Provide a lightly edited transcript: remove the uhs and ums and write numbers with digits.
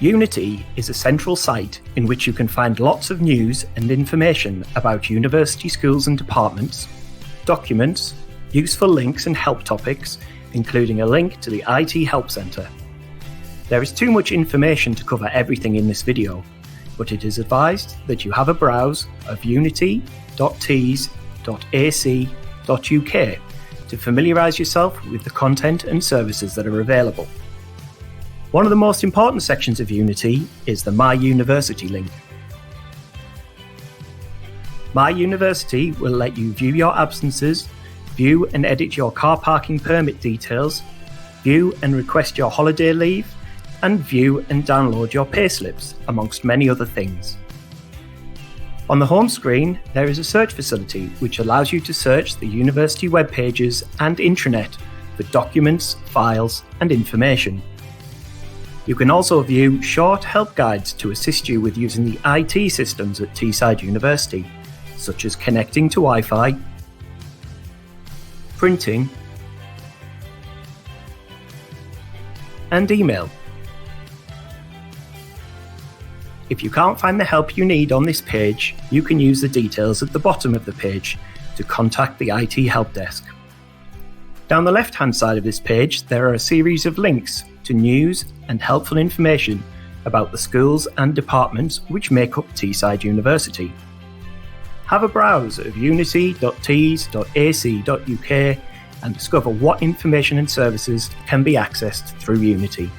Unity is a central site in which you can find lots of news and information about university schools and departments, documents, useful links and help topics, including a link to the IT Help Centre. There is too much information to cover everything in this video, but it is advised that you have a browse of unity.tees.ac.uk to familiarise yourself with the content and services that are available. One of the most important sections of Unity is the My University link. My University will let you view your absences, view and edit your car parking permit details, view and request your holiday leave, and view and download your payslips, amongst many other things. On the home screen, there is a search facility which allows you to search the university web pages and intranet for documents, files, and information. You can also view short help guides to assist you with using the IT systems at Teesside University, such as connecting to Wi-Fi, printing, and email. If you can't find the help you need on this page, you can use the details at the bottom of the page to contact the IT help desk. Down the left-hand side of this page, there are a series of links to news and helpful information about the schools and departments which make up Teesside University. Have a browse of unity.tees.ac.uk and discover what information and services can be accessed through Unity.